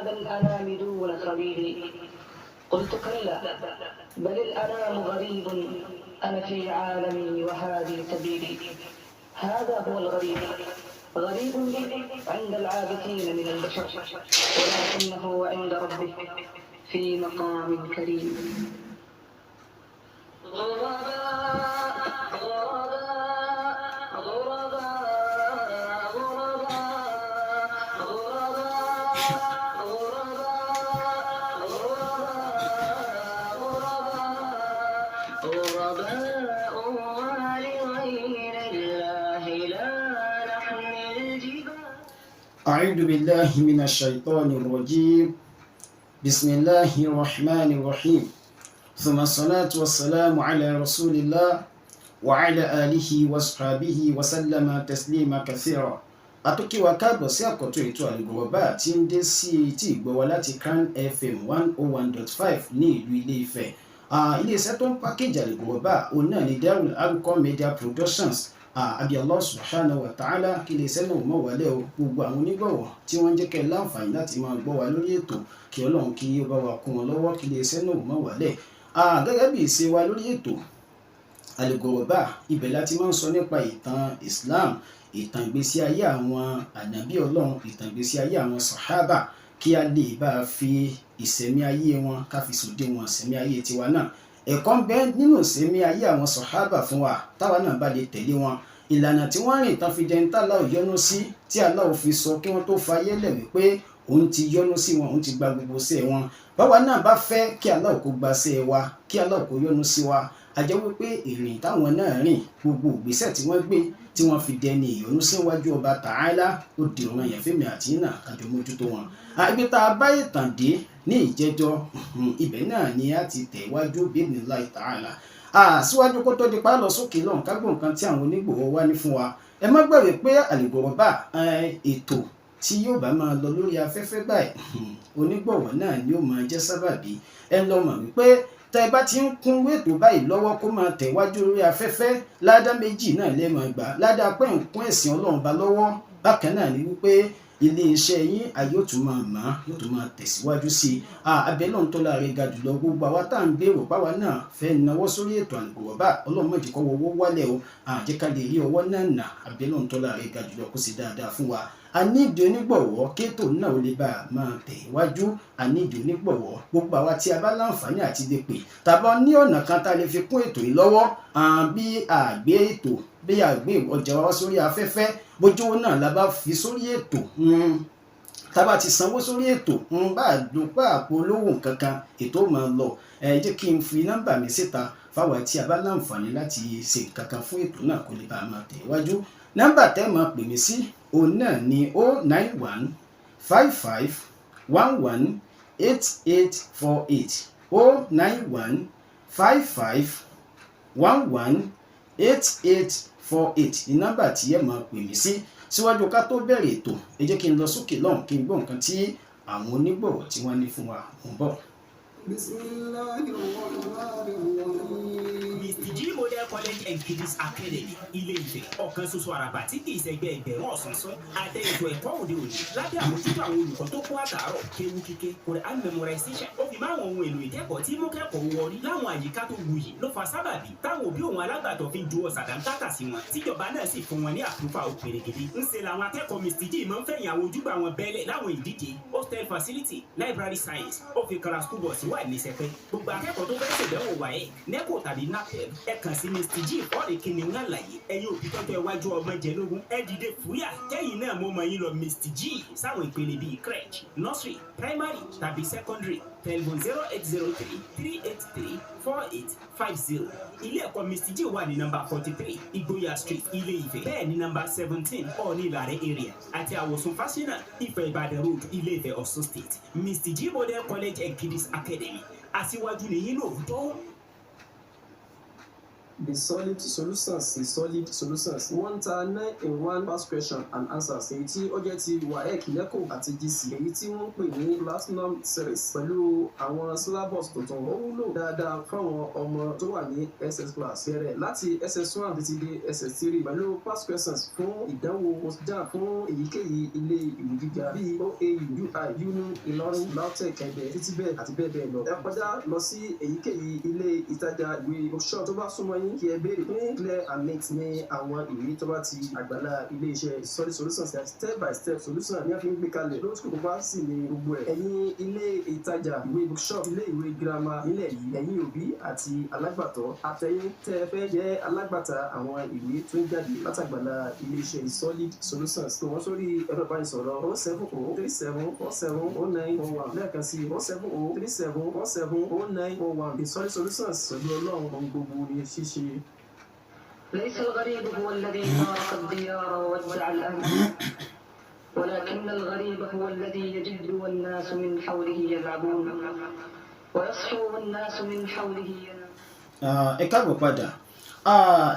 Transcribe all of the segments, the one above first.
هذا الأنام دون خليلي. قلت كلا بل الأنام غريب أنا في عالمي وهذه سبيلي. هذا هو الغريب، غريب عند العابثين من البشر، ولكنه عند ربه في مقام كريم. أعوذ بالله من الشيطان الرجيم. بسم الله الرحمن الرحيم. ثم الصلاة والسلام على رسول الله وعلى آله وصحبه وسلم تسليما كثيرا. Àtúnkí wa káàbọ̀ sí àkọ́tún ètò Al-GHURABAA tí ń dé sí etí ìgbọ́ wa láti CAN FM 101.5 ní ìlú Ilé-Ifẹ̀. Ilé-iṣẹ́ tó ń pákéjì Al-GHURABAA òun náà ni UL-ARQM Media Productions. Àbí Allah subhanahu wa ta'ala kí iléeṣẹ́ náà mọ̀ wálé o, gbogbo àwọn onígbọ̀wọ́ tí wọ́n jẹ́ kẹ́ láǹfààní láti máa gbọ́ wa lórí ètò, kí Ọlọ́run kí ó bá wa kún wọn lọ́wọ́, kí iléeṣẹ́ náà mọ̀ wálé. Gẹ́gẹ́ bí ìṣe wa lórí ètò Al-GHURABAA, ibẹ̀ láti máa ń sọ nípa ìtàn Islam, ìtàn ìgbésí ayé àwọn ànábì Ọlọ́run, ìtàn ìgbésí ayé àwọn sàhábà, kí a lè bá fi ìṣẹ̀mí ayé wọn ká fi sòdé wọn ìṣẹ̀mí ayé tiwa náà. Ẹ̀kọ́ ń bẹ nínú ìṣẹ̀mí ayé àwọn sàhábà fún wa táwa náà bá lè tẹ̀lé wọn. Ìlànà tí wọ́n rìn tán fi jẹ́ ní Allah yọ́nú sí, tí Allah fi sọ kí wọ́n tó fayé lẹ̀ wípé òun ti yọ́nú sí wọn, òun ti gba gbogbo iṣẹ́ wọn. Báwa náà bá fẹ́ kí Allah kó gba iṣẹ́ wa, kí Allah kó yọ́nú sí wa, a jẹ́ wípé ìrìn táwọn náà rìn, gbogbo ìgbésẹ̀ tí wọ́n gbé tí wọ́n fi dẹni ìyọ́nú síwájú ọba Ta'ala, ó di ọ̀ràn yẹn fẹ́mi àti náà kájọ mójútó wọn. Ibi tá a bá ìtàn dé ní ìjẹ́jọ́, ibẹ̀ náà ni a ti tẹ̀ wájú bi'idhnillahi ta'ala. Síwájú kó tó di pa lọ sókè lọ́hùn ká gbọ́ nǹkan tí àwọn onígbọ̀wọ́ wá ní fún wa. Ẹ má gbàgbé pé Al-GHURABAA ètò tí yóò bá máa lọ lórí afẹ́fẹ́ báyìí, onígbọ̀wọ́ náà ni ó máa jẹ́ sábàbí. Ẹ lọ mọ̀ wípé tẹ́ ẹ bá ti ń kún ètò báyìí lọ́wọ́ kó máa tẹ̀wájú lórí afẹ́fẹ́, ládá méjì náà lè máa gbà. Ládá pé ń kún ẹ̀sìn Ọlọ́run bá lọ́wọ́, bákan náà ni wípé ilé-iṣẹ́ yín ayé ó tún máa mọ̀, yóò tún máa tẹ̀síwájú sí i. Abẹ́lọ́run tó láre ga jùlọ, gbogbo àwa tá à ń gbèrò páwa náà fẹ́ náwó sórí ètò Al-GHURABAA, Ọlọ́run má jẹ́ kó owó wálẹ̀ o, jẹ́ ká lè rí ọwọ́ náà nà. Abẹ́lọ́run tó láre ga jùlọ kó sì dáadáa fún wa. A ní ìdí onígbọ̀wọ́ kéètò náà ó lè bá a máa tẹ̀ wájú. A ní ìdí onígbọ̀wọ́, gbogbo àwa tí a bá láǹfààní àti lè pè tàbá ní ọ̀nà kan tá a lè fi kún ètò yìí lọ́wọ́, bí àgbé ètò, bí àgbé ọjà wa sórí afẹ́fẹ́, bójú owó náà la bá fi sórí ètò, tábà ti sanwó sórí ètò, bá a dúpẹ́ àpò olówó kankan, ètò máa lọ. Jẹ́ kí n fi nọ́mbà mi síta fáwọn tí a bá láǹfààní láti ṣe kankan fún ètò náà kó lè bá a máa tẹ̀ wájú. Nọ́mbà tẹ́ máa pè mí sí òun náà ni 091 55 11 8848 091 55 11 8848 ní nọ́mbà tí ẹ máa pè mí sí. Síwájú ká tó bẹ̀rẹ̀ ètò, ẹ jẹ́ kí n lọ sókè lọ́hùn kí n gbọ́ nǹkan tí àwọn onígbọ̀wọ́ tí wọ́n ní fún wa ń bọ̀. Mr. Model College and Kids Academy Ilé-Ifẹ̀, ọ̀kan ṣoṣo àràbà tí kì í ṣẹgbẹ́ ẹgbẹ̀rún ọ̀sánṣán. Adé ètò ẹ̀kọ́ òde òní lábẹ́ àmójútó àwọn olùkọ́ tó kó àtàárọ̀, kéwú kíké, Quran memorization. Ó fi máa àwọn ohun èlò ìkẹ́kọ̀ọ́ tí mú kẹ́kọ̀ọ́ wọrí láwọn àyíká tó wuyì ló fa sábàbí táwọn òbí òun alágbàtọ́ fi ju ọ̀sàdánkátà sí wọn. Tíjọba náà sì fún wọn ní àpúfà òpèrègèdè. Ń ṣe làwọn akẹ́kọ̀ọ́ Mr. G máa ń fẹ̀yìn àwọn ojúgbà wọn bẹ́lẹ̀ láwọn ìdíje, hostel facility, library science, ó fi kara school bus wà ní sẹpẹ́. Gbogbo akẹ́kọ̀ọ́ tó fẹ́ ṣèdánwò WAEC, NECO tàbí NAPTEP, ẹ kàn sí Mr. G ọ̀rẹ́ kìíní ńlá láyé. Ẹ̀yin òbí tọ́jú iwájú ọmọ jẹlógún, ẹ dìde fúyà kẹ́yìn náà mo mọ yín lọ Mr. G sáwọn ìpele bíi crèche, nursery, primary tàbí secondary. Telephone 0803 383 4850. Ilé ẹ̀kọ́ Mr. G wà ní nọ́mbà 43 Igboya Street, Ilé-Ifẹ̀. Bẹ́ẹ̀ ní nọ́mbà 17 Ọ̀ọ̀ni Ìlàrẹ̀ area àti Àwòsùn Fáṣínà, Ifẹ̀ Ìbàdàn Road, Ilé-Ifẹ̀, Ọ̀ṣun State. Mr. G Model College and Kids Academy. Aṣíwájú nìyí lóòótọ́. The solid solutions wọ́n ta 9-in-1 past question and answers èyí tí ó jẹ́ ti WAEC NECO àti GC èyí tí wọ́n pè ní platinum series pẹ̀lú àwọn syllabus tuntun. Ó wúlò dáadáa fáwọn ọmọ tó wà ní SS class bẹ̀rẹ̀ láti SS1 títí dé SS3 pẹ̀lú past questions fún ìdánwò postjam fún èyíkéyìí ilé ìwé gíga bíi OAU, UI, UNU, Ìlọrin, LAUTECH, Ẹ̀dẹ̀, títí bẹ́ẹ̀ àti bẹ́ẹ̀ bẹ́ẹ̀ lọ. Ẹ kọjá lọ sí èyíkéyìí ilé ìtajà ìwé bookshop tó bá súnmọ́ yín kí ẹ béèrè fún clear and neat ní àwọn ìwé tó bá ti àgbàlá ilé iṣẹ́ Solid Solutions step by step solution ní a fi ń gbé kalẹ̀ lórí kò bá sì ní gbogbo ẹ̀. Ẹ̀yin ilé ìtajà ìwé bookshop, ilé ìwé girama nílẹ̀ yìí, ẹ̀yin òbí àti alágbàtọ́, àtẹ̀yin tẹ́ ẹ fẹ́ jẹ́ alágbàtà àwọn ìwé tó ń jáde látàgbàlá ilé iṣẹ́ Solid Solutions tó wọ́n sórí ẹ̀rọ ìbánisọ̀rọ̀ 07037470941 lẹ́ẹ̀kan sí 07037470941. The Solid Solutions pẹ̀lú Ọlọ́run ohun gbogbo ní ṣíṣe. ليس الغريب هو الذي فارق الديار وودع الأهل ولكن الغريب هو الذي يجد والناس من حوله يلعبون ويصحو والناس من حوله ينام. ẹ káàbọ̀ padà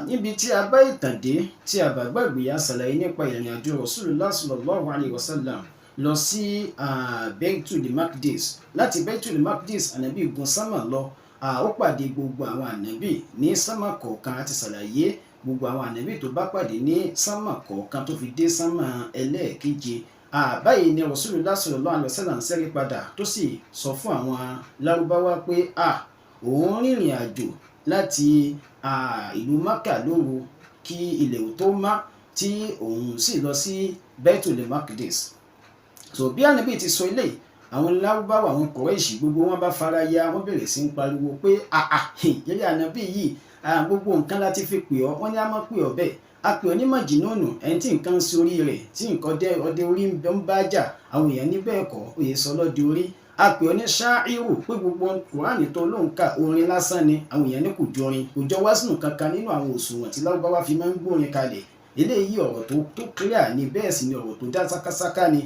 níbi tí a bá ìtàn dé tí a bá gbàgbé a ṣàlàyé nípa ìrìn àjò Rasulullah sallallahu alayhi wa sallam lọ sí Baitul Moqdis. Láti Baitul Moqdis ànábì gun sámà lọ ó pàdé gbogbo àwọn ànábì ní sámà kọ̀ọ̀kan àti ṣàlàyé gbogbo àwọn ànábì tó bá pàdé ní sámà kọ̀ọ̀kan tó fi dé sámà ẹlẹ́ẹ̀keje. Báyìí ni Rasulullah sallallahu alaihi wasallam ń ṣẹ́rí padà tó sì sọ fún àwọn lárúbáwá pé òun rìnrìn àjò láti ìlú Mákà lóru kí ilẹ̀ tó mọ́ tí òun sì lọ sí Baitul Moqdis. So bí ànábì ti sọ eléyìí, àwọn lárúbáwá àwọn Kùráìṣì gbogbo wọn bá fara ya, wọ́n bẹ̀rẹ̀ sí ń pariwo pé yẹ́lẹ́ ànábì yìí gbogbo nǹkan láti fi pè ọ́, wọ́n ní a máa pè ọ́ bẹ́ẹ̀, a pè ọ́ ní màjínúnù, ẹni tí nǹkan sí orí rẹ̀ tí nǹkan ọdẹ orí ń bá jà, àwọn èèyàn ní bẹ́ẹ̀ kọ́ òye sọ lọ́dẹ orí. A pè ọ́ ní ṣáírù pé gbogbo Kùránì tó ló ń ka orin lásán ni, àwọn èèyàn ní kò jọrin, kò jọ wásùnù kankan nínú àwọn òṣùwọ̀n tí lárúbáwá fi máa ń gbórin kalẹ̀. Eléyìí ọ̀rọ̀ tó clear ni, bẹ́ẹ̀ sì ni ọ̀rọ̀ tó dá sákásáká ni.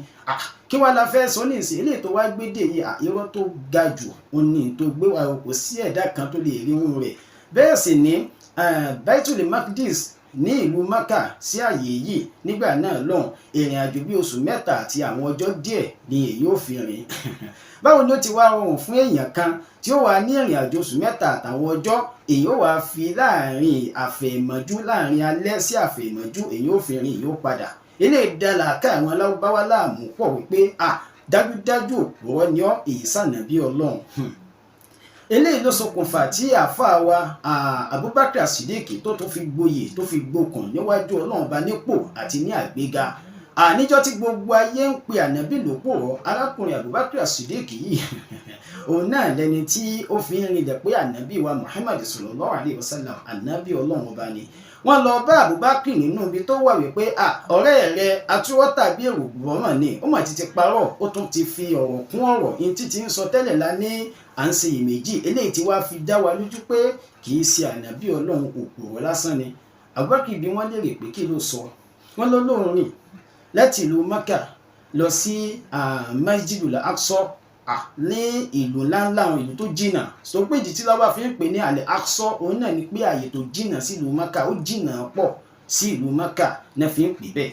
Kí wá la fẹ́ sọ ní ìsìn eléyìí tó wá gbédè yìí irọ́ tó ga jù òun ni tó gbé wa, kò sí ẹ̀dá kan tó lè rí ohun rẹ̀. Bẹ́ẹ̀ sì ni Baitul Moqdis ní ìlú Mákà sí àyè yìí nígbà náà lọ́hùn ìrìn àjò bí oṣù 3 àti àwọn ọjọ́ díẹ̀ ni èyí ò fi rìn. Báwo ni ó ti wá rọrùn fún èèyàn kan tí ó wà ní ìrìn àjò oṣù 3 àtàwọn ọjọ́ èyí ó wá fi láàrin àfẹ̀mọ́jú, láàrin alẹ́ sí àfẹ̀mọ́jú èyí ó fi rìn èyí ó padà. Eléyìí dá làákà àwọn lárúbáwá láàmú pọ̀ wípé dájúdájú òpùrọ́ ni ọ́ èyí sànàbí Ọlọ́run. Eléyìí ló ṣokùnfà tí àáfàá wa Abubakar Siddiq tó fi gboyè tó fi gbókàn níwájú Ọlọ́run bá nípò àti ní àgbéga. Níjọ́ tí gbogbo ayé ń pe ànábì lòpùrọ́, arákùnrin Abubakar Siddiq yìí òun náà lẹni tí ó fi ń rinlẹ̀ pé ànábì wa Muhammad sallallahu alayhi wa sallam ànábì Ọlọ́run ọba ni. Wọ́n lọ bá Abubakar nínú ibi tó wà wípé ọ̀rẹ́ rẹ̀ atúwọ́ tàbí èrò gbọ́mọ̀ ni ó mà ti parọ́, ó tún ti fi ọ̀rọ̀ kún ọ̀rọ̀ in títí ń sọ tẹ́lẹ̀ lá ní à ń ṣe iyèméjì. Eléyìí tí wàá fi dá wa lójú pé kì í ṣe ànábì Ọlọ́run, òpùrọ́ lásán ni. Abubakar bí wọ́n lérè pé kí ló sọ, wọ́n ló lóun rìn láti ìlú Mákà lọ sí Masjidul Aqsa ní ìlú ńláńlá àwọn ìlú tó jìnnà. Sọ pé ìdí tí lábà fi ń pè ní Al-Aqsa òun náà ni pé àyè tó jìnnà sí ìlú Mákà, ó jìnnà pọ̀ sí ìlú Mákà náà fi ń pè bẹ́ẹ̀.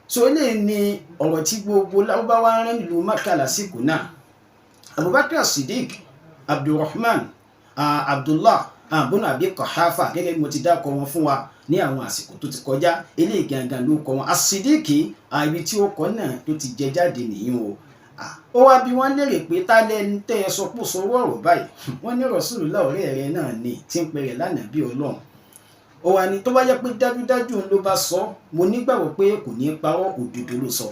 So eléyìí ni ọ̀rọ̀ tí gbogbo lárúbáwá ń rán ìlú Mákà lásìkò náà. Abubakar Siddiq Abdulrahman Abdullah bun Abi Quhafa gẹ́gẹ́ bí mo ti dákọ̀ wọn fún wa ní àwọn àsìkò tó ti kọjá. Eléyìí gangan ló kọ wọn. As-Siddiq ibi tí ó kọ náà tó ti jẹ jáde nìyí o. Ó wá bí wọ́n lérè pé tá lẹ́nu tẹ́ ẹ sọ pé sọ̀rọ̀ ọ̀rọ̀ báyìí, wọ́n ní Rasulullah ọ̀rẹ́ rẹ̀ náà ni tí ń pẹ̀rẹ̀ lánàbí Ọlọ́run. Ó wá ní tó bá jẹ́ pé dájúdájú ló bá sọ, mo nígbàgbọ́ pé kò ní parọ́, òdodo ló sọ.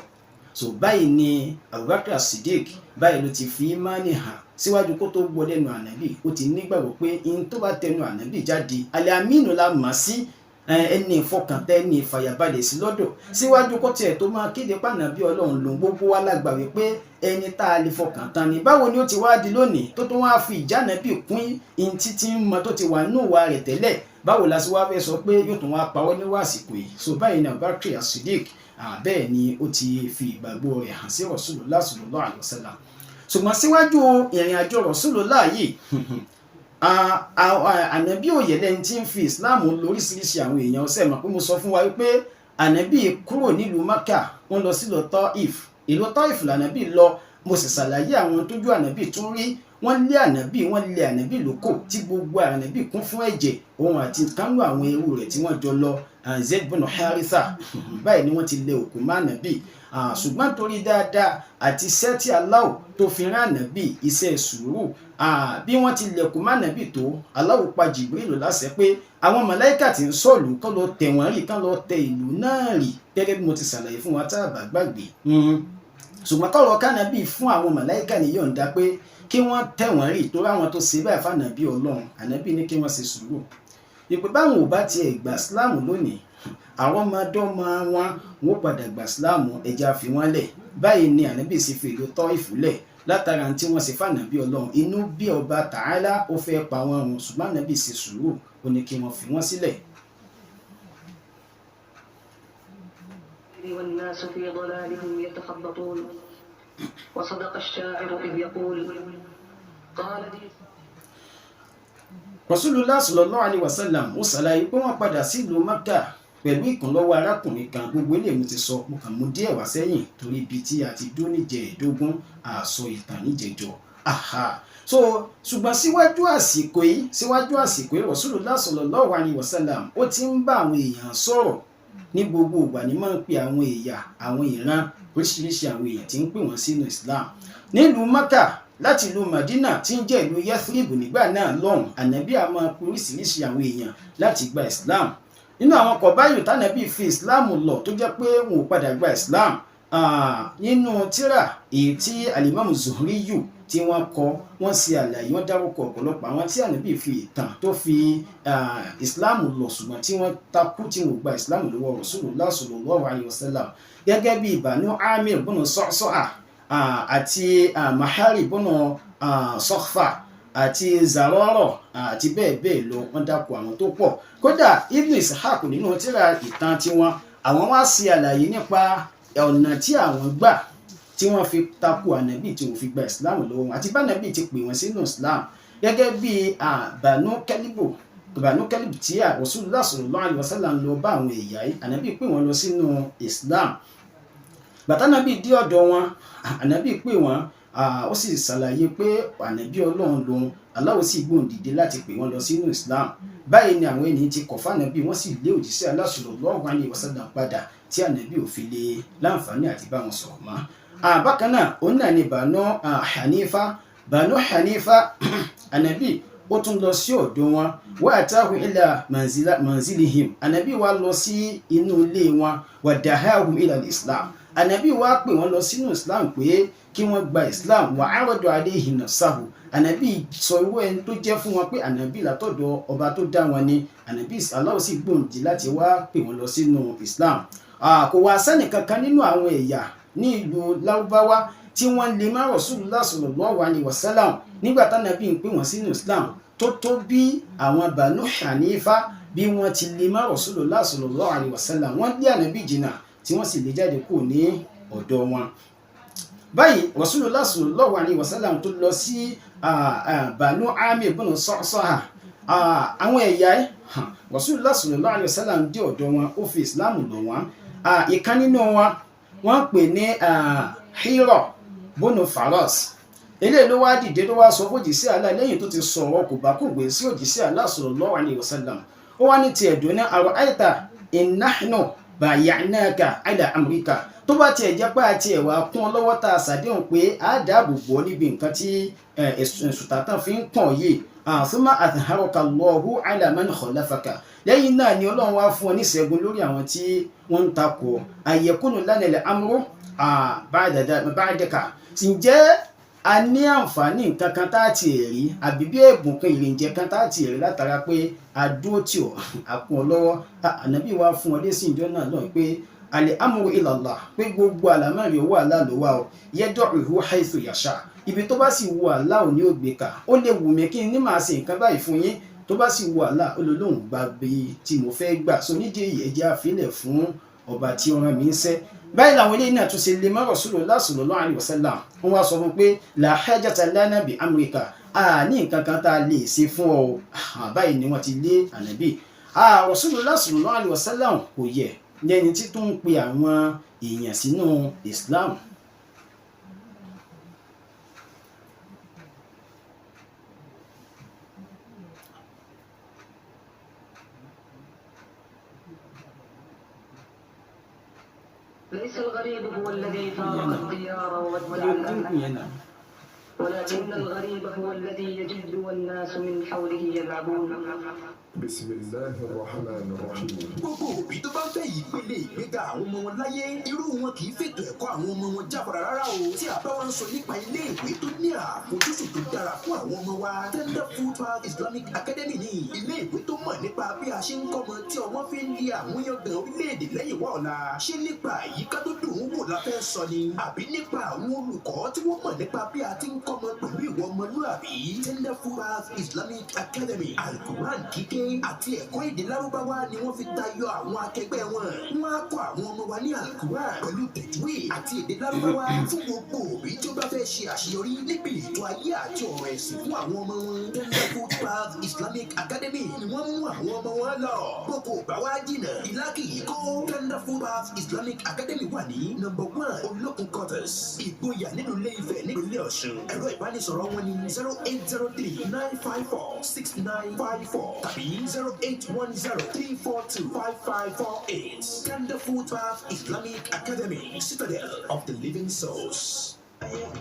So báyìí ni Abubakar Siddiq báyìí ló ti fi ìmánì hàn síwájú kó tó gbọ́ lẹ́nu ànábì. Ó ti nígbàgbọ́ pé in tó bá tẹnu ànábì jáde al-aminu la mọ̀ sí ẹni ìfọkàntẹ́ ẹni ìfàyàbalẹ̀ sí lọ́dọ̀. Síwájú kó tiẹ̀ tó máa kéde pànàbí Ọlọ́run lòun gbogbo wa lágbà wípé ẹni tá a lè fọkàn tán ni. Báwo ni ó ti wá di lónìí tó wá fi ìjánàbì kún in títí ń mọ tó ti wà nínú wa rẹ̀ tẹ́lẹ̀? Báwo la sì wá fẹ́ sọ pé yóò tún wá pawọ́ níwá àsìkò yìí? So báyìí ni Abubakar Siddiq bẹ́ẹ̀ ni ó ti fi ìgbàgbọ́ rẹ̀ hàn sí Rasulullah sallallahu alaihi wasallam. Ṣùgbọ́n síwájú ìrìn àjò Rasulullah yìí ànábì òye lẹ́ni tí ń fi Islam lóríṣiríṣi àwọn èèyàn ọ̀sẹ̀ mọ̀ pé mo sọ fún wa wípé ànábì kúrò nílùú Maka wọ́n lọ sí lọ Taif, ìlú Taif lànábì lọ. Mo sì ṣàlàyé àwọn tójú ànábì tún rí, wọ́n lé ànábì lóko tí gbogbo ànábì kún fún ẹ̀jẹ̀, òun àti kánú àwọn ẹrú rẹ̀ tí wọ́n jọ lọ Zaid bin Haritha. Báyìí ni wọ́n ti lé òkú má ànábì, ṣùgbọ́n torí dáadáa àti iṣẹ́ tí Allah tó fi rán ànábì, iṣẹ́ sùúrù, bí wọ́n ti lẹ̀kùn má ànábì tó, Allah pa Jibril láṣẹ pé àwọn màláíkà tí ń sọ̀lù kán lọ tẹ̀ wọ́n rì, kán lọ tẹ ìlú náà rì, gẹ́gẹ́ bí mo ti ṣàlàyé fún wa tá a bá gbàgbé. Ṣùgbọ́n kọ́rọ̀ kánàbì fún àwọn màláíkà ní yọ̀ǹda pé kí wọ́n tẹ̀ wọ́n rì, tó ráwọn tó ṣe báyìí fànàbí Ọlọ́run. Ànábì ní kí wọ́n ṣe sùúrù. Ìpè báwọn ò bá tiẹ̀ gbà síláàmù lónìí, àwọn ọmọdọ́mọ wọn padà gbà síláàmù, ẹja fi wọ́n lẹ̀. Báyìí ni ànábì sì fi ìlú Tọ́ìfù lẹ̀ látara tí wọ́n ṣe fànàbí Ọlọ́run. Inú bí ọba Tàálà ó fẹ́ pa wọ́n run, ṣùgbọ́n ànábì ṣe sùúrù, ó ní kí wọ́n fi wọ́n sílẹ̀. والناس في ضلالهم يتخبطون وصدق الشاعر إذ يقول قال لي Rasulullah sallallahu alaihi wasallam ó ṣàlàyé pé wọ́n padà sílùú Mákkà pẹ̀lú ìkànlọ́wọ́ arákùnrin kan. Gbogbo eléyìí mo ti sọ, mo kàn mú díẹ̀ wá sẹ́yìn torí ibi tí a ti dún níjẹ̀ẹ́dógún àsọ ìtàn níjẹ̀jọ. So ṣùgbọ́n síwájú àsìkò yìí Rasulullah sallallahu alaihi wasallam ó ti ń bá àwọn èèyàn sọ̀rọ̀ ní gbogbo ìgbà. ní máa ń pe àwọn èèyàn, àwọn ìran oríṣiríṣi àwọn èèyàn tí ń pè wọ́n sínú Islam nílùú Mákkà. Láti ìlú Madina tí ń jẹ́ ìlú Yathrib nígbà náà lọ́hùn, ànábì a máa pe oríṣiríṣi àwọn èèyàn láti gba Islam. Nínú àwọn kọ̀báyò tánàbì fi Islam lọ tó jẹ́ pé wọn ò padà gba Islam, nínú tírà èyí tí Al-Imam Zuhriyu tí wọ́n kọ, wọ́n ṣe àlàyé, wọ́n dárúkọ ọ̀pọ̀lọpọ̀ àwọn tí ànábì fi ìtàn tó fi Islam lọ ṣùgbọ́n tí wọ́n takú, tí wọ́n gba Islam lọ́wọ́ Rasulullah sallallahu alaihi wasallam, gẹ́gẹ́ bí Banu Amir bọ́nà Sa'sa'a àti Mahari bọ́nà Sọ́fà àti Zarọ́rọ̀ àti bẹ́ẹ̀ bẹ́ẹ̀ lọ. Wọ́n dákọ̀ àwọn tó pọ̀. Kódà Ibn Ishaq nínú tírà ìtàn tiwọn, àwọn wá ṣe àlàyé nípa ọ̀nà tí àwọn gbà tí wọ́n fi takò ànábì tí wọ́n fi gba Islam lọ́wọ́ wọn, àti bá ànábì ti pè wọ́n sínú Islam, gẹ́gẹ́ bí Banu Kalibu tí Rasulullah sallallahu alaihi wasallam lọ bá àwọn ẹ̀yà yìí, ànábì pè wọ́n lọ sínú Islam. Bàtà ànábì dé ọ̀dọ̀ wọn, ànábì pè wọ́n, ó sì ṣàlàyé pé ànábì Ọlọ́run lòun. Allah sì gbóhùn dìde láti pè wọ́n lọ sínú Islam. Báyìí ni àwọn ènìyàn ti kọ̀ fánàbì, wọ́n sì lé òjíṣẹ́ Allah sallallahu alaihi wasallam padà, tí ànábì ò fi lè láǹfààní àti bá wọn sọ̀rọ̀ mọ́. Bákan náà òun náà ni Banu Hanifa ànábì ó tún lọ sí ọ̀dọ̀ wọn. Wa atahu ila manzilihim, ànábì wá lọ sí inú ilé wọn. Wa dahahum ila Islam, ànábì wá pè wọ́n lọ sínú Islam pé kí wọ́n gba Islam. Wa arada alayhi nafsahu, ànábì sọ irú ẹni tó jẹ́ fún wọn pé ànábì látọ̀dọ̀ ọba tó dá wọn ni. Ànábì Allah sì gbòǹdì láti wá pè wọ́n lọ sínú Islam. Kò wá sẹ́nì kankan nínú àwọn ẹ̀yà ní ìlú Lárúbáwá tí wọ́n lè má Rasulullah sallallahu alaihi wasallam nígbà tánàbí ń pè wọ́n sínú Islam tó bí àwọn Banu Hanifa bí wọ́n ti lè má Rasulullah sallallahu alaihi wasallam. Wọ́n lé ànábì jìnnà tí wọ́n sì lè jáde kúrò ní ọ̀dọ̀ wọn. Báyìí Rasulullah sallallahu alaihi wasallam tó lọ sí Banu Amir bọ́nà Sa'sa'a, àwọn ẹ̀yà Rasulullah sallallahu alaihi wasallam dé ọ̀dọ̀ wọn, ó fi Islam lọ̀ wọ́n. Ìkan nínú wọn wọ́n pè ní Hira bọ́nà Faras. Eléyìí ló wá dìde ló wá sọ fún òjíṣẹ́ Allah lẹ́yìn tó ti sọ̀rọ̀ kò bá kò gbé sí òjíṣẹ́ Allah sallallahu alaihi wasallam. Ó wá ní ti ẹ̀dùn ní ara'ayta in nahnu bay'anaka ala amrika, tó bá tiẹ̀ jẹ́ pé àti ẹ̀wà kún ọ lọ́wọ́ tá a ṣàdéhùn pé a dáàbò bò níbi nǹkan tí ẹ̀sùtàtàn fi ń pọ̀n yìí. Thumma adharaka Allahu ala man khalafaka, lẹ́yìn náà ni Ọlọ́run wá fún ọ ní ìṣẹ́gun lórí àwọn tí wọ́n ń takò. Ayakunu lana al-amru ba'daka, ǹjẹ́ a ní àǹfààní nǹkan kan tá a ti rí, àbí bí ẹ̀bùn kan ìrìnjẹ kan tá a ti rí látara pé a dúró tí ò àkún ọ lọ́wọ́. Ànábì wá fún ọ dé sí ìjọ náà lọ pé al-amru ila Allah, pé gbogbo àlámọ̀rí owó Allah ló wà ó. Yad'uhu haythu yasha, ibi tó bá sì wù Allah ò ní ó gbé ka. Ó lè wù mí kí n ní màá ṣe nǹkan báyìí fún yín, tó bá sì wù Allah ó lè lóhùn gba bí tí mo fẹ́ gbà. So nídìí èyí ẹ jẹ́ àfilẹ̀ fún ọba tí ó rán mi ń ṣẹ́. báyìí làwọn eléyìí náà tún ṣe lè mọ́ Rasulullah sallallahu alaihi wasallam wọ́n wá sọ fún pé la hajata lana bi amrika ní nǹkan kan tá a lè ṣe fún ọ báyìí ni wọ́n ti lé ànábì Rasulullah sallallahu alaihi wasallam kò yẹ lẹ́ni tí tó ń pe àwọn èèyàn sínú Islam. ليس الغريب هو الذي فارق الديار وودع الأهل ولكن الغريب هو الذي يجد والناس من حوله يلعبون. بسم الله الرحمن الرحيم. gbogbo òbí tó bá ń fẹ́ yìí pélé ìgbéga àwọn ọmọ wọn láyé irú wọn kì í fètò ẹ̀kọ́ àwọn ọmọ wọn jáfara rárá o tí a bá wá ń sọ nípa ilé ìwé tó ní àfojúsùn tó dára fún àwọn ọmọ wa Tenderfoot Islamic Academy ní ilé ìwé tó mọ̀ nípa bí a ṣe ń kọ́mọ tí ọmọ fi ń di àmúyangàn orílẹ̀-èdè lẹ́yìn wá ọ̀la ṣé nípa àyíká tó dùn ún wò la fẹ́ sọ ni àbí nípa àwọn olùkọ́ tí wọ́n mọ̀ nípa bí a ti ń kọ́mọ pẹ̀lú ìwọ ọmọlúwàbí Tenderfoot Islamic Academy Al-Quran kíké àti ẹ̀kọ́ èdè lárúbáwá ni wọ́n fi tayọ àwọn akẹgbẹ́ wọn. Wọ́n á kọ́ àwọn ọmọ wa ní Al-Quran pẹ̀lú tajwid àti èdè lárúbáwá fún gbogbo òbí tí ó bá fẹ́ ṣe àṣeyọrí níbi ètò ayé àti ọ̀rọ̀ ẹ̀sìn fún àwọn ọmọ wọn. Tenderfoot Islamic Academy ni wọ́n mú àwọn ọmọ wọn lọ. Gbogbo ògbà wá jìnnà ìlà kì í kó. Tenderfoot Islamic Academy wà ní No. 1 Olókun Quarters Ìgboyà nínú Ilé-Ifẹ̀ nípínlẹ̀ Ọ̀ṣun. Ẹ̀rọ ìbánisọ̀rọ̀ wọn ni 0803-954-6954 tàbí 0810-342-5548. Tenderfoot Islamic Academy, Citadel of the Living Souls.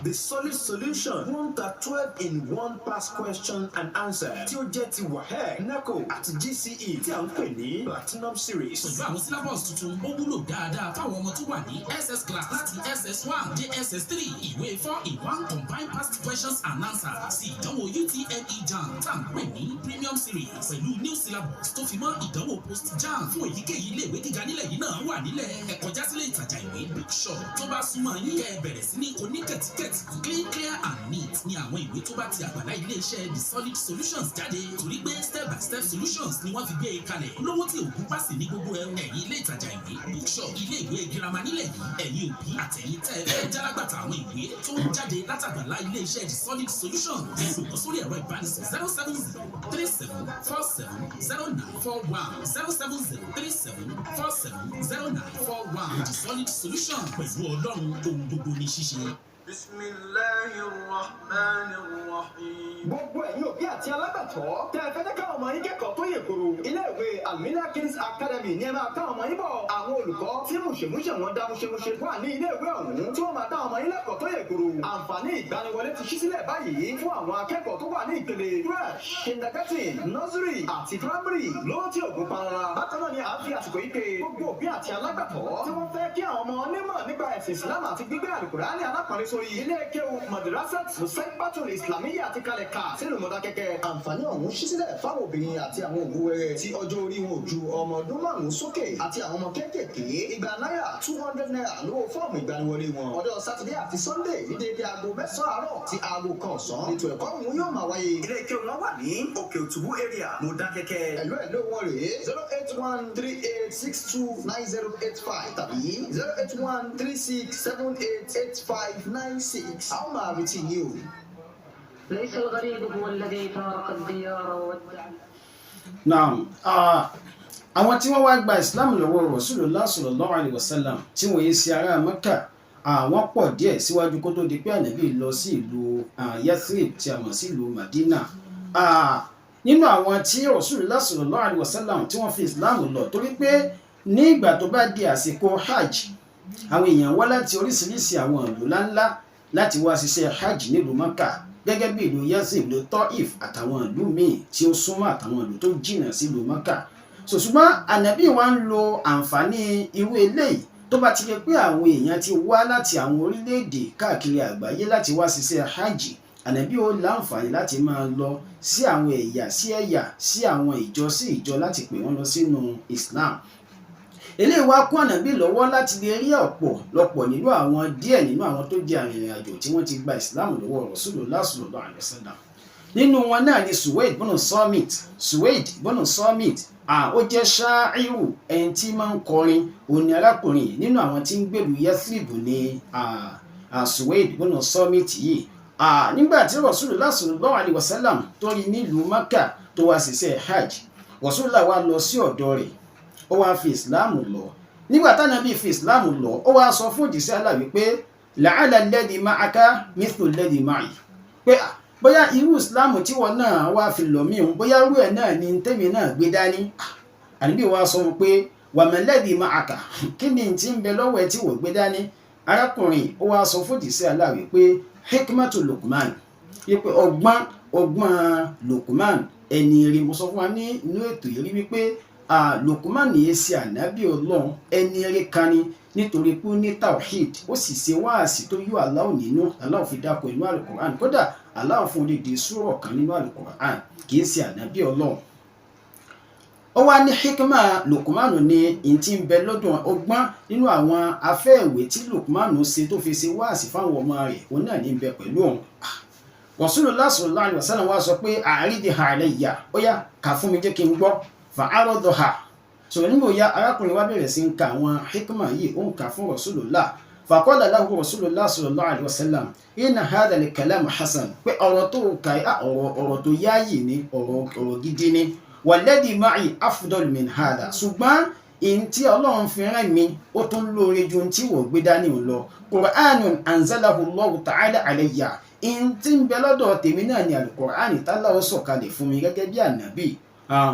The solid solution 1-12-in-1 past question and answer tí ó jẹ́ ti WAEC, NECO àti GCE tí a ń pè ní Platinum Series. Pẹ̀lú àwọn syllabus tuntun ó wúlò dáadáa fáwọn ọmọ tó wà ní SS class láti SS1 dé SS3 ìwé 4-in-1 combined past questions and answers sí ìdánwò UTME JAMB tá à ń pè ní Premium Series pẹ̀lú new syllabus tó fi mọ́ ìdánwò post JAMB fún èyíkéyìí iléèwé gíga nílẹ̀ yìí náà wà nílẹ̀ ẹ kọjá sílé ìtajà ìwé bookshop tó bá súnmọ́ yín kẹ́ ẹ bẹ̀rẹ̀ sí ní kẹ́tíkẹ́tì clear and neat ni àwọn ìwé tó bá ti àgbàlá iléeṣẹ́ The Solid Solutions jáde torí pé step by step solutions ni wọ́n fi gbé e kalẹ̀ lówó tí òògùn pàṣẹ ní gbogbo ẹ̀yìn ilé ìtajà ìwé bookshop ilé ìwé girama nílẹ̀ yìí ẹ̀yin òbí àtẹ̀yìn tẹ́ ẹ fẹ́ jálágbàtà àwọn ìwé tó ń jáde látàgbàlá iléeṣẹ́ The Solid Solutions ẹ lò wọ́n sórí ẹ̀rọ ìbánisọ̀rọ̀ 070-3747-0941 The Solid Solutions pẹ̀lú Ọlọ́run ohun gbogbo ní ṣíṣe. Bismillahirrahmanirrahim. Gbogbo ẹ̀yin òbí àti alágbàtọ́ tẹ́ ẹ fẹ́ jẹ́ káwọn ọmọ yín kẹ́kọ̀ọ́ tó yè koro. Ilé-ìwé Al-Kings Academy ni ẹ máa káwọn ọmọ yín bọ̀. Àwọn olùkọ́ tí mùṣemúṣe wọn dá mùṣemúṣe wà ní ilé-ìwé ọ̀hún tí wọ́n máa dá ọmọ yín lẹ́kọ̀ọ́ tó yè koro. Àǹfààní ìgbaniwọlé ti ṣí sílẹ̀ báyìí fún àwọn akẹ́kọ̀ọ́ tó wà ní ìpele fresh, kindergarten, nursery àti primary lọ́wọ́ tí ògùn panara. Bákan náà ni à ń fi àsìkò yìí pé gbogbo òbí àti alágbàtọ́ tí wọ́n fẹ́ kí àwọn ọmọ onímọ̀ nípa ẹ̀sìn Islam àti gbígbé Al-Qur'ani alápọ̀nlé sórí ilé kéwù madrasat Baitul Islamiyya àti kalẹ̀ ká sílùú Mọdákẹ́kẹ́. Àǹfààní ọ̀hún ṣí sílẹ̀ fáwọn obìnrin àti àwọn òwúwẹrẹ tí ọjọ́ orí wọn ò ju ọmọ ọdún 5 sókè àti àwọn ọmọ kéékèèké. Igba náírà 200 naira lówó fọ́ọ̀mù ìgbaniwọlé wọn. Ọjọ́ Sátidé àti Sunday ní déédé aago 9 àárọ̀ sí aago 1 ọ̀sán. Ètò ẹ̀kọ́ ọ̀hún yóò máa wáyé. Ilé kéwù wọn wà ní Òkè Òtùbú area Mọdákẹ́kẹ́. Ẹ̀lú wọn rèé 08138629085 tàbí 08136788596. àwọn máa retí yín o. ليس الغريب هو الذي فارق الديار وودع. Now, àwọn tí wọ́n wá gba Islam lọ́wọ́ Rasulullah sallallahu alaihi wasallam tí wọ́n yé sí ará Mẹ́kà àwọn pọ̀ díẹ̀ síwájú kó tó di pé Ànábì lọ sí ìlú Yathrib tí a mọ̀ sí ìlú Madina. Nínú àwọn tí Rasulullah sallallahu alaihi wasallam tí wọ́n fi Islam lọ torí pé ní ìgbà tó bá di àsìkò hajj àwọn èèyàn wá láti oríṣiríṣi àwọn ìlú ńláńlá láti wá ṣiṣẹ́ hajj nílùú Mẹ́kà gẹ́gẹ́ bí ìlú Yazid ìlú Taif àtàwọn ìlú míì tí ó súnmọ́ àtàwọn ìlú tó jìnnà sí ìlú Mẹ́kà. Ṣùgbọ́n Ànábì wa ń lo àǹfààní irú eléyìí tó bá ti yẹ pé àwọn èèyàn ti wá láti àwọn orílẹ̀-èdè káàkiri àgbáyé láti wá ṣiṣẹ́ hajj. Ànábì ó láǹfààní láti máa lọ sí àwọn ẹ̀yà sí àwọn ìjọ sí ìjọ láti pè wọ́n lọ sínú Islam. Eléyìí wá kún Ànábì lọ́wọ́ láti lè rí ọ̀pọ̀lọpọ̀ nínú àwọn díẹ̀ nínú àwọn tó jẹ́ arìnrìn-àjò tí wọ́n ti gba Islam lọ́wọ́ Rasulullah sallallahu alaihi wasallam. Nínú wọn náà ni Suwaid bọ́nà Summit ó jẹ́ ṣááírù ẹni tí máa ń kọrin òní arákùnrin nínú àwọn tí ń gbèrú Yathrib ní Suwaid bọ́nà summit yìí. Nígbà tí Rasulullah sallallahu alaihi wasallam tó rí nílùú Maka tó wá ṣiṣẹ́ hajj, Rasulullah wá lọ sí ọ̀dọ̀ rẹ̀, ó wá fi ìsìláàmù lọ. Nígbà tánàbí fi ìsìláàmù lọ, ó wá sọ fún òjíṣẹ́ Allah wípé la'alla alladhi ma'aka mithlu alladhi ma'i, pé bóyá irú ìsìláàmù tí wọ́n náà wá fi lọ mí òun, bóyá irú ẹ̀ náà ni tèmi náà gbé dání. Ànábì wá sọ pé wa ma alladhi ma'aka, kí ni tí ń bẹ lọ́wọ́ ẹ tí wọ́n gbé dání? Arákùnrin ó wá sọ fún òjíṣẹ́ Allah wípé hikmatu Luqman, wípé ọgbọ́n Luqman ẹni rí. Mo sọ fún wa ní inú ètò yìí wípé Luqman yìí ṣe ànábì Ọlọ́run, ẹni rí kan ni nítorí pé ó ní tawhid, ó sì ṣe wáàsí tó yọ Allah nínú. Allah fi dákọ̀ inú Al-Qur'an, kódà Allah fún odidi súrọ̀ kan nínú Al-Qur'an, kì í ṣe ànábì Ọlọ́run. Ó wá ní hikma Luqman ní ìtì ń bẹ lọ́dún ọgbọ́n nínú àwọn afẹ́ẹ̀wé tí Luqman ṣe tó fi ṣe wáàsí fáwọn ọmọ rẹ̀, òun náà ní bẹ pẹ̀lú òun. Rasulullah sallallahu alaihi wasallam wá sọ pé a'ridha alayya, ó yá kà fún mi jẹ́ kí n gbọ́. Fa'aradaha. Sọ̀rọ̀ nígbò ya arákùnrin wá bẹ̀rẹ̀ sí ń ka àwọn hikma yìí, ó ń kà fún Rasulullah. Faqala lahu Rasulullah sallallahu alaihi wasallam inna hadha al-kalam hasan, pé ọ̀rọ̀ tó kà ọ̀rọ̀ tó yáyì ni, ọ̀rọ̀ gidi ni. Walladhi ma'i afdal min hadha, ṣùgbọ́n in tí Ọlọ́run fi rán mi ó tún lóore ju tí wọ́n gbé dání lọ. Qur'anun anzalahu Allahu ta'ala alayya, in tí ń bẹ lọ́dọ̀ tèmi náà ni al-Qur'ani tálá ó sọ̀kalẹ̀ fún mi gẹ́gẹ́ bí ànábì.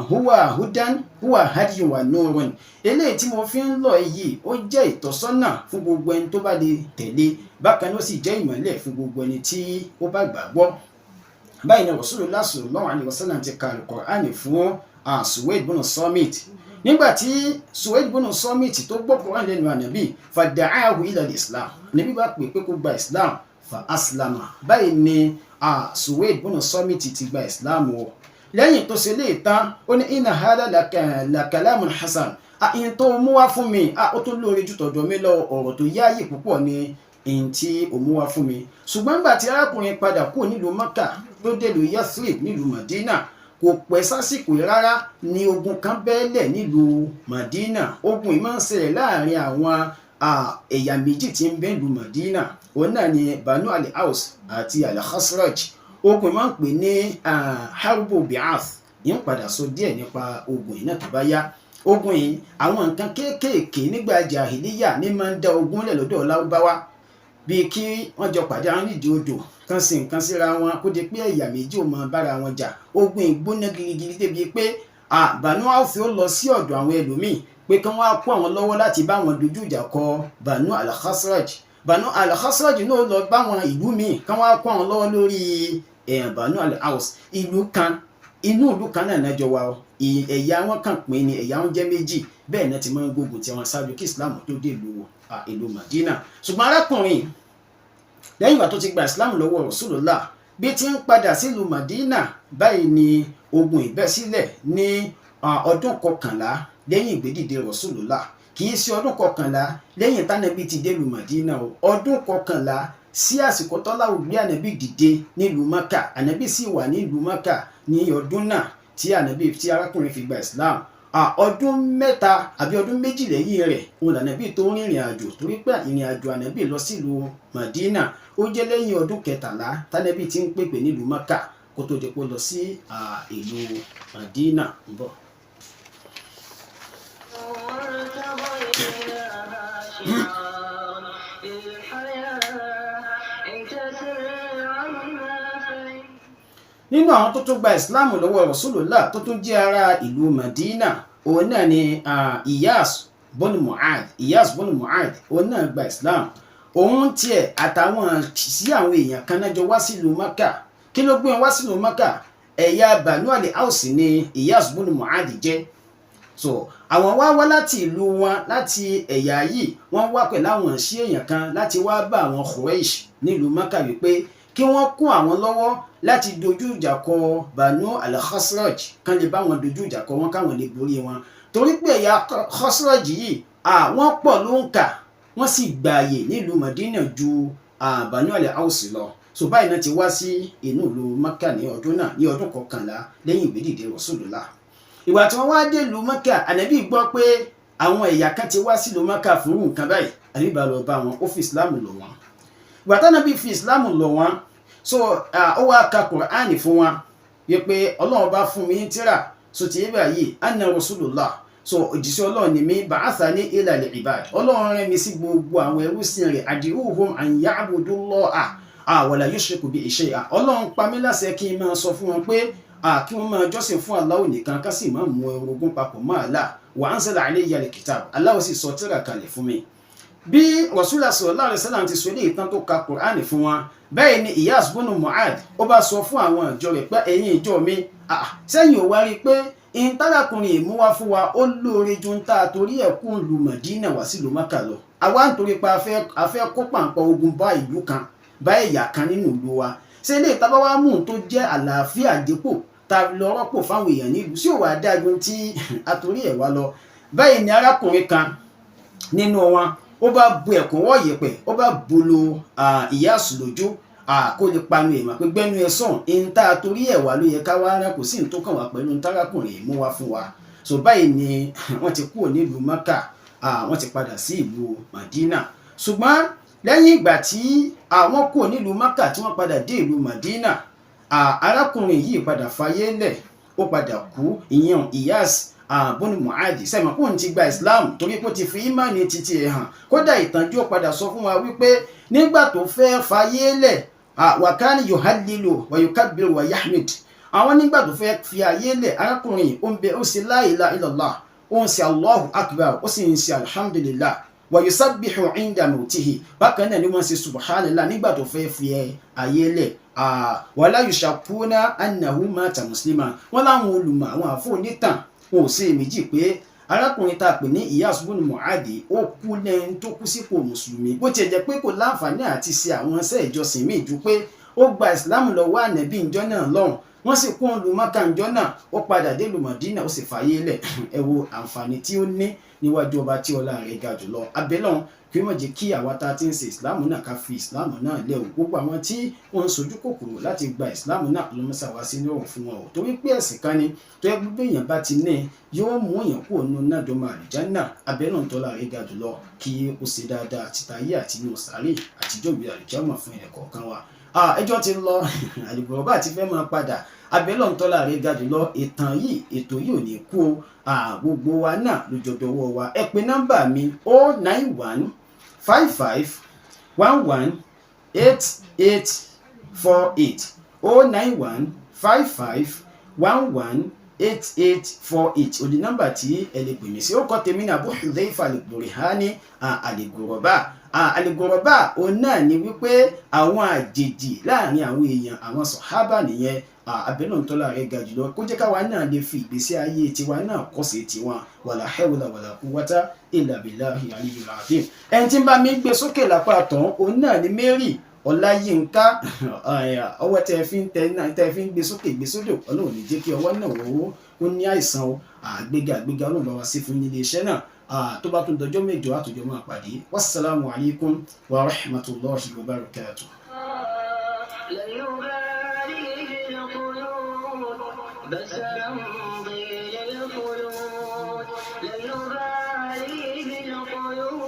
Huwa hudan huwa hadiyun wa nurun, eléyìí tí mo fi ń lọ yìí ó jẹ́ ìtọ́sọ́nà fún gbogbo ẹni tó bá lè tẹ̀lé, bákan ló sì jẹ́ ìmọ́lẹ̀ fún gbogbo ẹni tí ó bá gbàgbọ́. Báyìí ni Rasulullah sallallahu alaihi wasallam ti ka al-Qur'ani fún Suwaid bin Samit. Nígbà tí Suwaid bin Samit tó gbọ́ Qur'an lẹ́nu ànábì, fada'ahu ila al-Islam, ànábì bá pè pé kó gba Islam, fa aslama. Báyìí ni Suwaid bin Samit ti gba Islam wọ̀. Lẹ́yìn tó ṣe lè tán, ó ní inna hadha la kalamun hasan, in tó mú wá fún mi, ó tún lóore jù tọ̀dọ̀ mi lọ, ọ̀rọ̀ tó yáyì púpọ̀ ni in tí ó mú wá fún mi. Ṣùgbọ́n nígbà tí arákùnrin padà kúrò nílùú Maka tó délùú Yathrib nílùú Madina, kò pẹ́ sásìkò rárá ni ogun kan bẹ́ẹ̀lẹ̀ nílùú Madina. Ogun yìí máa ń ṣẹlẹ̀ láàrin àwọn ẹ̀yà méjì tí ń bẹ nílùú Madina, òun náà ni Banu al-Aws àti al-Khazraj. Ogun máa ń pè ní harbu bi'ath, yìí ń padà sọ díẹ̀ nípa ogun yìí náà tó bá yá. Ogun yìí àwọn nǹkan kéékèèké nígbà jahiliya ní máa ń dá ogun lẹ̀ lọ́dọ̀ Lárúbáwá, bíi kí wọ́n jọ pàdé àwọn nídìí odò kan sí nǹkan síra wọn, kó di pé ẹ̀yà méjì ò máa bára wọn jà. Ogun ìgbóná girigiri débi pé Banu Auf ó lọ sí ọ̀dọ̀ àwọn ẹlòmíì pé kí wọ́n á kó àwọn lọ́wọ́ láti bá wọn dojú ìjà kọ Banu al-Khazraj. Banu al-Khazraj náà lọ bá wọn ìlú míì kí wọ́n á kó àwọn lọ́wọ́ lórí Banu al-Aws. Inú ìlú kan náà náà jọ wà ó, ẹ̀yà wọn kàn pín ní ẹ̀yà wọn jẹ́ méjì, bẹ́ẹ̀ náà ti máa ń gbógun tí wọn ṣáájú kí Islam tó dé ìlú Madina. Ṣùgbọ́n arákùnrin lẹ́yìn ìgbà tó ti gba Islam lọ́wọ́ Rasulullah, bí ti ń padà sílùú Madina, báyìí ni ogun ìbẹ́ sílẹ̀ ní ọdún 11 lẹ́yìn ìgbédìde Rasulullah. Kì í ṣe ọdún 11 lẹ́yìn tánàbí ti délùú Madina o, ọdún 11 sí àsìkò tọ́láwò gbé ànábì dìde nílùú Maka. Ànábì sì wà nílùú Maka ní ọdún náà tí arákùnrin fi gba Islam. Ọdún 3 àbí ọdún 2 lẹ́yìn rẹ̀ òun ànábì tó ń rìnrìn àjò, torí pé ìrìn àjò ànábì lọ sílùú Madina ó jẹ́ lẹ́yìn ọdún 13 tánàbì tí ń pèpè nílùú Maka kó tó dé pé lọ sí ìlú Madina ń bọ̀. Nínú àwọn tó tún gba Islam lọ́wọ́ Rasulullah tó tún jẹ́ ará ìlú Madina, òun náà ni Iyas bin Mu'adh, òun náà gba Islam. Òun tiẹ̀ àtàwọn sí àwọn èèyàn kan náà jọ wá sílùú Maka. Kí ló gbé wọn wá sílùú Maka? Ẹ̀yà Banu al-Aws ni Iyas bin Mu'adh jẹ́. So àwọn wá láti ìlú wọn, láti ẹ̀yà yìí wọ́n wá pẹ̀lú àwọn sí èèyàn kan láti wá bá àwọn Quraysh nílùú Maka wípé kí wọ́n kún àwọn lọ́wọ́ láti dojú ìjà kọ Banu al-Khazraj, kan lè bá wọn dojú ìjà kọ wọn káwọn lè borí wọn. Torí pé ẹ̀yà Khazraj yìí wọ́n pọ̀ ló ń kà, wọ́n sì gbààyè nílùú Madina ju Banu al-Aws lọ. So báyìí náà ti wá sí inú ìlú Maka ní ọdún náà, ní ọdún 11 lẹ́yìn ìgbédìde Rasulullah. ìgbà tí wọ́n wá dé ìlú Mẹ́kà ànábì gbọ́ pé àwọn ẹ̀yà kan ti wá sí ìlú Mẹ́kà fún nǹkan báyìí ànábì bá lọ bá wọn ó fi ìsìláàmù lọ̀ wọ́n ìgbà tí ànábì fi ìsìláàmù lọ̀ wọ́n so ó wá ka Kùránì fún wọn wípé Ọlọ́run bá fún mi tírà so ti yébà yìí anna rasulullah so òjíṣẹ́ Ọlọ́run ni mi ba'athani ila al-ibad Ọlọ́run rán mi sí gbogbo àwọn ẹrúsìn rẹ̀ ad'uhum an ya'budullaha wa la yushriku bihi shay'an Ọlọ́run pa mí láṣẹ kí n máa sọ fún wọn pé kí wọ́n máa jọ́sìn fún Allah nìkan ká sì máa mú orogún papọ̀ mọ́ Allah wa anzala alayya al-kitab Allah sì sọ tírà kalẹ̀ fún mi bí Rasulullah sallallahu alaihi wasallam ti sọ ilé ìtàn tó ka Kùránì fún wọn bẹ́ẹ̀ ni Iyas bunu Mu'ad ó bá sọ fún àwọn ìjọ rẹ̀ pé ẹ̀yin ìjọ mi sẹ́yìn ò wá rí pé ìntàlákùnrin ìmú wá fún wa ó lóore ju ń ta torí ẹ̀kún ìlú Mádínà wá sí ìlú Mákà lọ àwa nítorí pé a fẹ́ kó pàǹpọ̀ ogun bá ìlú kan bá ẹ̀yà kan nínú ìlú wa ṣé ilé ìtàbá wa mú tó jẹ́ àlàáfíà dípò ta lọ rọ́pò fáwọn èèyàn nílùú sí òwà dájú tí a torí ẹ̀ wá lọ báyìí ni arákùnrin kan nínú wọn ó bá bu ẹ̀kúnwọ́ yẹ̀pẹ̀ ó bá bolo Iyas lójú kó lè panu èèmọ̀ pé gbẹ́nu ẹ sàn ń tá a torí ẹ̀ wá ló yẹ ká wá rán kò sí ní tó kàn wá pẹ̀lú tárákùnrin mú wá fún wa so báyìí ni wọ́n ti kúrò nílùú Mákà wọ́n ti padà sí ìlú Mádínà ṣùgbọ́n lẹ́yìn ìgbà tí wọ́n kúrò nílùú Mákà tí wọ́n padà dé ìlú Mádínà arákùnrin yìí padà fayé lẹ̀ ó padà kú ìyẹn Iyas bunu Mu'ad sẹ́mọ̀ kó ń ti gba Islam torí pé ó ti fi ìmánì títí ẹ̀ hàn kódà ìtànjú ó padà sọ fún wa wípé nígbà tó fẹ́ fayé lẹ̀ wàkánì yuhallilu wa yukabbiru wa yahmid àwọn nígbà tó fẹ́ fi ayé lẹ̀ arákùnrin ó ń bẹ ó sì la ilaha illallah ó ń ṣe Allahu akbar ó sì ń ṣe alhamdulillah wa yusabbihu inda mawtihi bákan náà ni wọ́n ṣe subhanallah nígbà tó fẹ́ fi ayé lẹ̀ wala yushakuna annahu mata musliman wọ́n láwọn olùmọ̀ àwọn àfọ onítàn wọn ò sí méjì pé arákùnrin tá a pè ní Iyas bunu Mu'ad ó kú lẹ́yìn tó kú sípò mùsùlùmí bó tiẹ̀ jẹ́ pé kò láǹfààní àti ṣe àwọn iṣẹ́ ìjọsìn míì ju pé ó gba ìsìlámù lọ́wọ́ ànábì ìjọ náà lọ́hùn wọ́n sì kún lu Mákà ìjọ náà ó padà dé lu Mádínà ó sì fàyè lẹ̀ ẹ wo àǹfààní tí ó ní níwájú ọba tí ọlá rẹ̀ ga jùlọ abẹ́lọ́hùn kí wọ́n jẹ́ kí àwa tá a ti ń ṣe ìsìlámù náà ká fi ìsìlámù náà lẹ̀ o gbogbo àwọn tí wọ́n ń sojú kòkòrò láti gba ìsìlámù náà ló mọ́sá wá sí níwọ̀n fún wọn o torí pé ẹ̀sìn kan ni tó yẹ gbogbo èèyàn bá ti ní yóò mú èèyàn kúrò nínú náà dọ́mọ àlùjánnà abẹ́lọ́hùn tọ́lá rẹ̀ ga jùlọ kí ó ṣe dáadáa títa ayé àti inú sàárè àtijọ́ ìgbé àlùjánnà fún ẹ̀kọ̀ọ̀kan wa ẹjọ́ ti lọ Al-Ghurabaa ti fẹ́ máa padà abẹ́lọ́hùn tọ́lá rẹ̀ ga jùlọ ìtàn yìí ètò yìí ò ní kú o gbogbo wa náà lójoojọwọ́ wa ẹ pè nọ́mbà mi 091 55 11 8848 091 55 11 8848 òdì nọ́mbà tí ẹ lè pè mí sí ó kọ́ tèmi ní Abu Hudhayfa al-Burhani Al-Ghurabaa Al-Ghurabaa òun náà ni wípé àwọn àjèjì láàrin àwọn èèyàn àwọn sàhábà nìyẹn abẹ́lọ́hùn tọ́lá rẹ̀ ga jùlọ kó jẹ́ káwa náà lè fi ìgbésí ayé tiwa náà kọ́ sí tiwọn wala hawla wala quwwata illa billahi aliyyil azim ẹni tí ń bá mi gbé sókè lápá tán òun náà ni Mary Ọláyínká ọwọ́ tẹ́ fi ń gbé sókè gbé sódò Ọlọ́run ní jẹ́ kí ọwọ́ náà ó ní àìsàn àgbéga Ọlọ́run bá wa sí fún ilé iṣẹ́ náà tó bá tún dọjọ́ mẹ́jọ àtòjọ́ máa pàdé wassalamu alaikum wa rahmatullahi wa barakatuh. بس نمضي للخلود لن نبالي بالقيود